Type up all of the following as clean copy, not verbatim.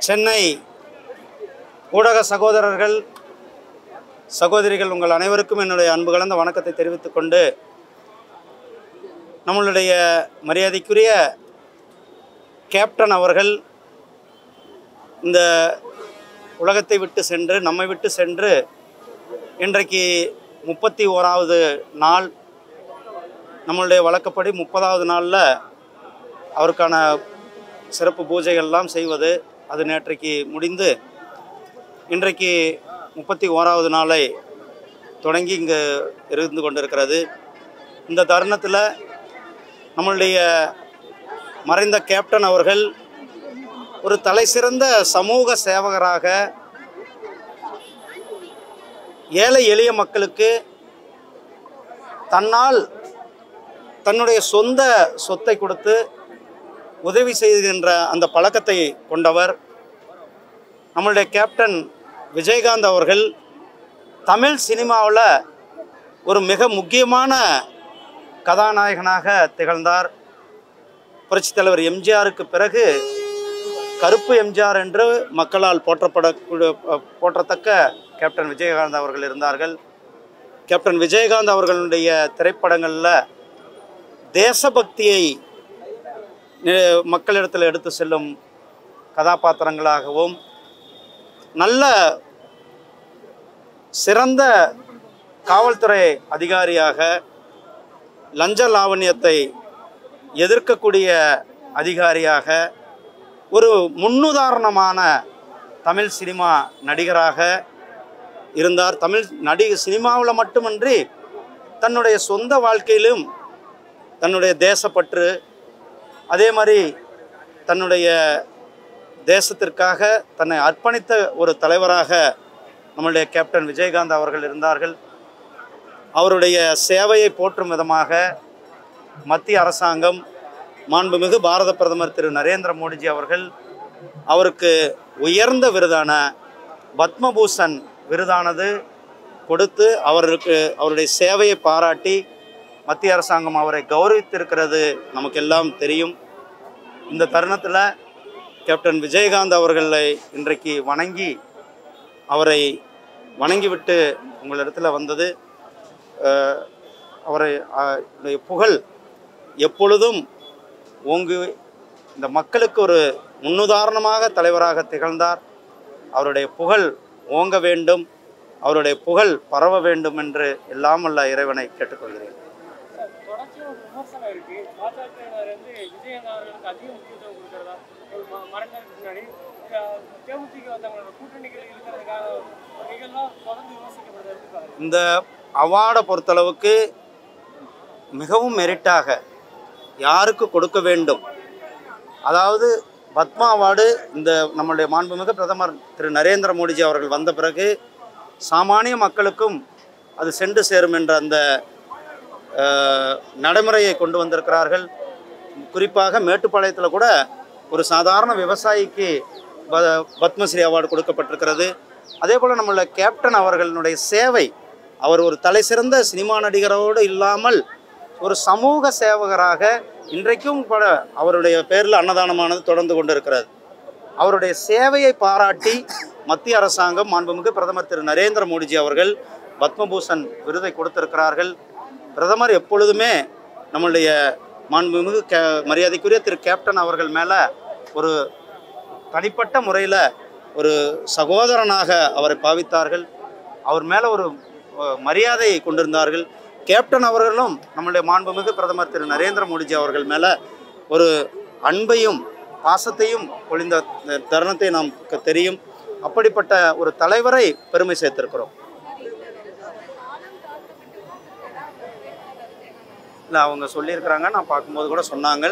சென்னை ஊடக சகோதரர்கள் சகோதரிகள் உங்கள் அனைவருக்கும் என்னுடைய அன்பு கலந்த வணக்கத்தை தெரிவித்துக் கொண்டு, நம்மளுடைய மரியாதைக்குரிய கேப்டன் அவர்கள் இந்த உலகத்தை விட்டு சென்று நம்மை விட்டு சென்று இன்றைக்கு 31வது நாள். நம்மளுடைய வழக்கப்படி 30வது நாளில் அவருக்கான சிறப்பு பூஜைகள்லாம் செய்வது அது நேற்றைக்கு முடிந்து இன்றைக்கு 31வது நாளை தொடங்கி இங்கு இருந்து கொண்டிருக்கிறது. இந்த தருணத்தில் நம்மளுடைய மறைந்த கேப்டன் அவர்கள் ஒரு தலைசிறந்த சமூக சேவகராக ஏழை எளிய மக்களுக்கு தன்னால் தன்னுடைய சொந்த சொத்தை கொடுத்து உதவி செய்கின்ற அந்த பழக்கத்தை கொண்டவர். நம்மளுடைய கேப்டன் விஜயகாந்த் அவர்கள் தமிழ் சினிமாவில் ஒரு மிக முக்கியமான கதாநாயகனாக திகழ்ந்தார். புரட்சித் தலைவர் எம்ஜிஆருக்கு பிறகு கருப்பு எம்ஜிஆர் என்று மக்களால் போற்றத்தக்க கேப்டன் விஜயகாந்த் அவர்கள் இருந்தார்கள். கேப்டன் விஜயகாந்த் அவர்களுடைய திரைப்படங்களில் தேசபக்தியை மக்களிடத்தில் எடுத்து செல்லும் கதாபாத்திரங்களாகவும், நல்ல சிறந்த காவல்துறை அதிகாரியாக, லஞ்ச லாவண்யத்தை எதிர்க்கக்கூடிய அதிகாரியாக, ஒரு முன்னுதாரணமான தமிழ் சினிமா நடிகராக இருந்தார். சினிமாவில் மட்டுமன்றி தன்னுடைய சொந்த வாழ்க்கையிலும் தன்னுடைய தேசப்பற்று, அதே மாதிரி தன்னுடைய தேசத்திற்காக தன்னை அர்ப்பணித்த ஒரு தலைவராக நம்முடைய கேப்டன் விஜயகாந்த் அவர்கள் இருந்தார்கள். அவருடைய சேவையை போற்றும் விதமாக மத்திய அரசாங்கம், மாண்புமிகு பாரத பிரதமர் திரு நரேந்திர மோடிஜி அவர்கள் அவருக்கு உயர்ந்த விருதான பத்மபூஷன் விருதானது கொடுத்து அவருடைய சேவையை பாராட்டி மத்திய அரசாங்கம் அவரை கௌரவித்திருக்கிறது நமக்கெல்லாம் தெரியும். இந்த தருணத்தில் கேப்டன் விஜயகாந்த் அவர்களை இன்றைக்கு அவரை வணங்கிவிட்டு உங்களிடத்தில் வந்தது. அவருடைய புகழ் எப்பொழுதும் ஓங்கி இந்த மக்களுக்கு ஒரு முன்னுதாரணமாக தலைவராக திகழ்ந்தார். அவருடைய புகழ் ஓங்க வேண்டும், அவருடைய புகழ் பரவ வேண்டும் என்று எல்லாம் வல்ல இறைவனை கேட்டுக்கொள்கிறேன். இந்த அவார்டை பொறுத்தளவுக்கு மிகவும் மெரிட்டாக யாருக்கு கொடுக்க வேண்டும், அதாவது பத்மா அவார்டு இந்த நம்முடைய மாண்புமிகு பிரதமர் திரு நரேந்திர மோடிஜி அவர்கள் வந்த பிறகு சாமானிய மக்களுக்கும் அது சென்று சேரும் என்ற அந்த நடைமுறையை கொண்டு வந்திருக்கிறார்கள். குறிப்பாக மேட்டுப்பாளையத்தில் கூட ஒரு சாதாரண விவசாயிக்கு பத்மஸ்ரீ அவார்டு கொடுக்கப்பட்டிருக்கிறது. அதே போல் நம்மளுடைய கேப்டன் அவர்களுடைய சேவை, அவர் ஒரு தலை சிறந்த சினிமா நடிகரோடு இல்லாமல் ஒரு சமூக சேவகராக இன்றைக்கும் கூட அவருடைய பேரில் அன்னதானமானது தொடர்ந்து கொண்டு இருக்கிறது. அவருடைய சேவையை பாராட்டி மத்திய அரசாங்கம், மாண்புமிகு பிரதமர் திரு நரேந்திர மோடிஜி அவர்கள் பத்மபூஷன் விருதை கொடுத்திருக்கிறார்கள். பிரதமர் எப்பொழுதுமே நம்மளுடைய மாண்புமிகு மரியாதைக்குரிய திரு கேப்டன் அவர்கள் மேலே ஒரு தனிப்பட்ட முறையில் ஒரு சகோதரனாக அவரை பாவித்தார்கள். அவர் மேலே ஒரு மரியாதையை கொண்டிருந்தார்கள். கேப்டன் அவர்களும் நம்முடைய மாண்புமிகு பிரதமர் திரு நரேந்திர மோடிஜி அவர்கள் மேலே ஒரு அன்பையும் பாசத்தையும் பொழிந்த தருணத்தை நமக்கு தெரியும். அப்படிப்பட்ட ஒரு தலைவரை பெருமை சேர்த்திருக்கிறோம். இல்லை, அவங்க சொல்லியிருக்கிறாங்க, நான் பார்க்கும்போது கூட சொன்னாங்க,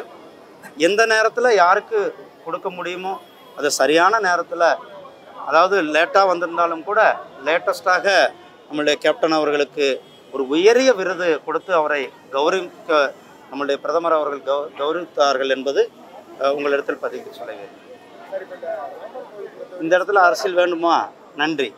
எந்த நேரத்தில் யாருக்கு கொடுக்க முடியுமோ அது சரியான நேரத்தில், அதாவது லேட்டாக வந்திருந்தாலும் கூட லேட்டஸ்டாக நம்மளுடைய கேப்டன் அவர்களுக்கு ஒரு உயரிய விருது கொடுத்து அவரை கௌரவிக்க நம்முடைய பிரதமர் அவர்கள் கௌரவித்தார்கள் என்பது உங்களிடத்தில் பதிவு சொல்ல வேண்டும். இந்த இடத்துல அரசியல் வேண்டுமா? நன்றி.